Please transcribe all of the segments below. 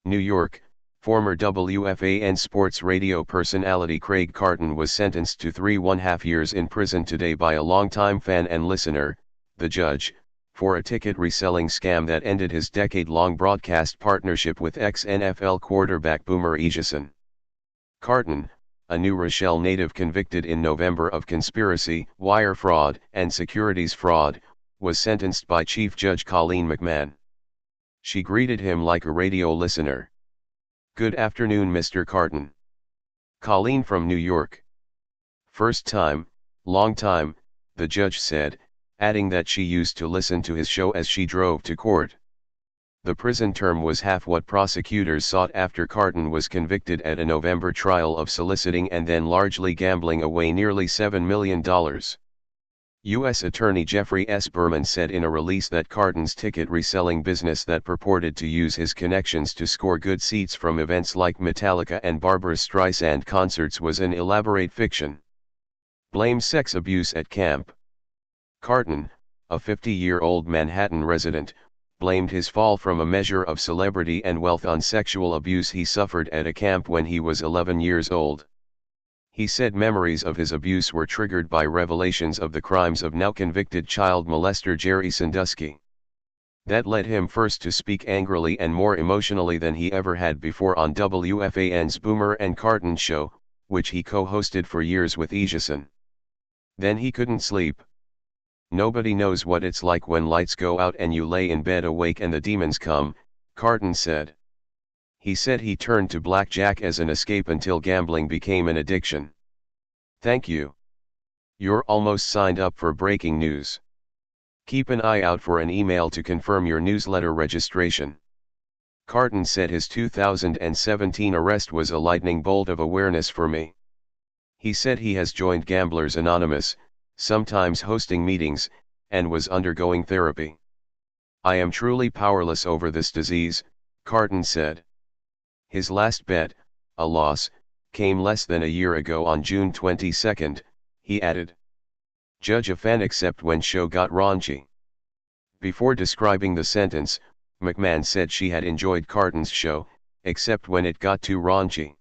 New York, former WFAN sports radio personality Craig Carton was sentenced to 3.5 years in prison today by a longtime fan and listener, the judge, for a ticket reselling scam that ended his decade-long broadcast partnership with ex-NFL quarterback Boomer Esiason. Carton, a New Rochelle native convicted in November of conspiracy, wire fraud, and securities fraud, was sentenced by Chief Judge Colleen McMahon. She greeted him like a radio listener. "Good afternoon, Mr. Carton." "Colleen from New York." "First time, long time," the judge said, adding that she used to listen to his show as she drove to court. The prison term was half what prosecutors sought after Carton was convicted at a November trial of soliciting and then largely gambling away nearly $7 million. U.S. Attorney Jeffrey S. Berman said in a release that Carton's ticket reselling business that purported to use his connections to score good seats from events like Metallica and Barbra Streisand concerts was an elaborate fiction. Blames sex abuse at camp. Carton, a 50-year-old Manhattan resident, blamed his fall from a measure of celebrity and wealth on sexual abuse he suffered at a camp when he was 11 years old. He said memories of his abuse were triggered by revelations of the crimes of now-convicted child molester Jerry Sandusky. That led him first to speak angrily and more emotionally than he ever had before on WFAN's Boomer and Carton show, which he co-hosted for years with Esiason. Then he couldn't sleep. "Nobody knows what it's like when lights go out and you lay in bed awake and the demons come," Carton said. He said he turned to blackjack as an escape until gambling became an addiction. "Thank you. You're almost signed up for breaking news. Keep an eye out for an email to confirm your newsletter registration." Carton said his 2017 arrest was a lightning bolt of awareness for me. He said he has joined Gamblers Anonymous, sometimes hosting meetings, and was undergoing therapy. "I am truly powerless over this disease," Carton said. His last bet, a loss, came less than a year ago on June 22, he added. "Judge a fan except when show got raunchy." Before describing the sentence, McMahon said she had enjoyed Carton's show, except when it got too raunchy.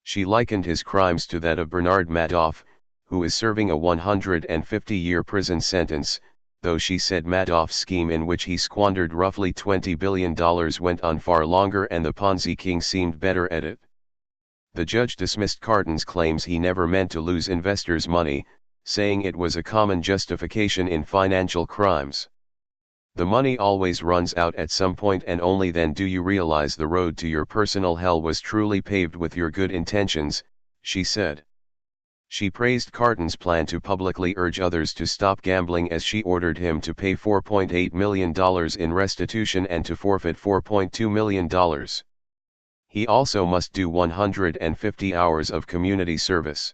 She likened his crimes to that of Bernard Madoff, who is serving a 150-year prison sentence, though she said Madoff's scheme in which he squandered roughly $20 billion went on far longer and the Ponzi king seemed better at it. The judge dismissed Carton's claims he never meant to lose investors' money, saying it was a common justification in financial crimes. "The money always runs out at some point and only then do you realize the road to your personal hell was truly paved with your good intentions," she said. She praised Carton's plan to publicly urge others to stop gambling as she ordered him to pay $4.8 million in restitution and to forfeit $4.2 million. He also must do 150 hours of community service.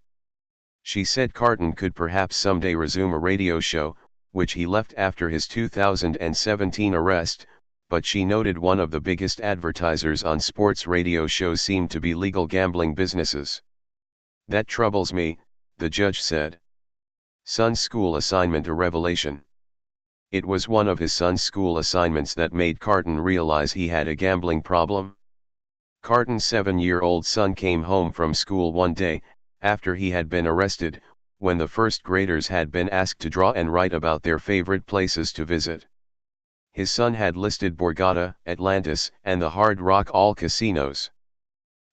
She said Carton could perhaps someday resume a radio show, which he left after his 2017 arrest, but she noted one of the biggest advertisers on sports radio shows seemed to be legal gambling businesses. "That troubles me," the judge said. Son's school assignment a revelation. It was one of his son's school assignments that made Carton realize he had a gambling problem. Carton's 7-year-old son came home from school one day, after he had been arrested, when the first graders had been asked to draw and write about their favorite places to visit. His son had listed Borgata, Atlantis, and the Hard Rock all casinos.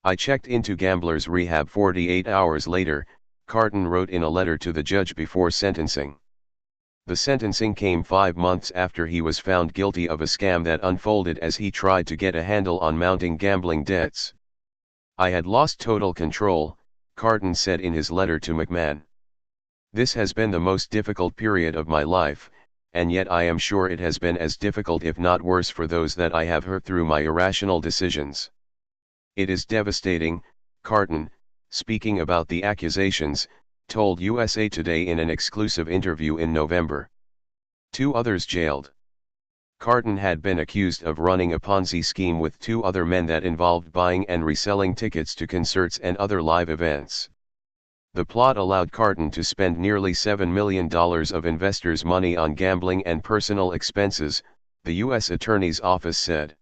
"I checked into gambler's rehab 48 hours later," Carton wrote in a letter to the judge before sentencing. The sentencing came 5 months after he was found guilty of a scam that unfolded as he tried to get a handle on mounting gambling debts. "I had lost total control," Carton said in his letter to McMahon. "This has been the most difficult period of my life, and yet I am sure it has been as difficult if not worse for those that I have hurt through my irrational decisions. It is devastating," Carton, speaking about the accusations, told USA Today in an exclusive interview in November. 2 others jailed. Carton had been accused of running a Ponzi scheme with 2 other men that involved buying and reselling tickets to concerts and other live events. The plot allowed Carton to spend nearly $7 million of investors' money on gambling and personal expenses, the U.S. Attorney's Office said.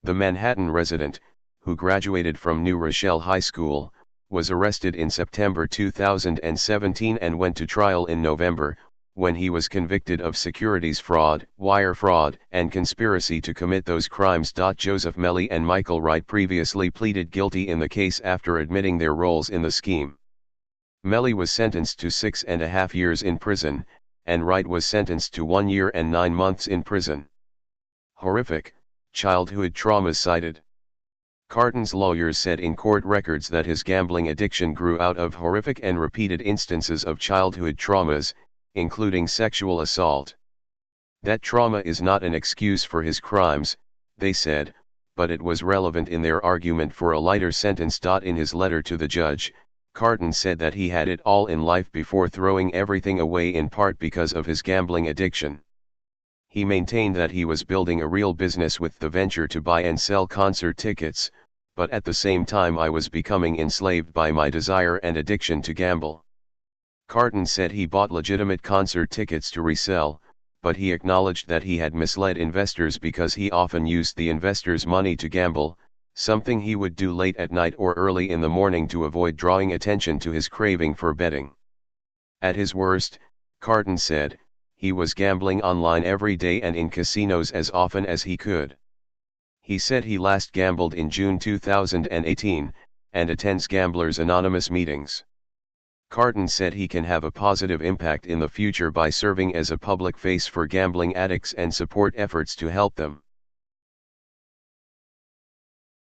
The Manhattan resident, who graduated from New Rochelle High School, was arrested in September 2017 and went to trial in November, when he was convicted of securities fraud, wire fraud, and conspiracy to commit those crimes. Joseph Melly and Michael Wright previously pleaded guilty in the case after admitting their roles in the scheme. Melly was sentenced to 6.5 years in prison, and Wright was sentenced to 1 year and 9 months in prison. Horrific, childhood traumas cited. Carton's lawyers said in court records that his gambling addiction grew out of horrific and repeated instances of childhood traumas, including sexual assault. That trauma is not an excuse for his crimes, they said, but it was relevant in their argument for a lighter sentence. In his letter to the judge, Carton said that he had it all in life before throwing everything away, in part because of his gambling addiction. He maintained that he was building a real business with the venture to buy and sell concert tickets, but at the same time I was becoming enslaved by my desire and addiction to gamble. Carton said he bought legitimate concert tickets to resell, but he acknowledged that he had misled investors because he often used the investors' money to gamble, something he would do late at night or early in the morning to avoid drawing attention to his craving for betting. At his worst, Carton said, he was gambling online every day and in casinos as often as he could. He said he last gambled in June 2018, and attends Gamblers Anonymous meetings. Carton said he can have a positive impact in the future by serving as a public face for gambling addicts and support efforts to help them.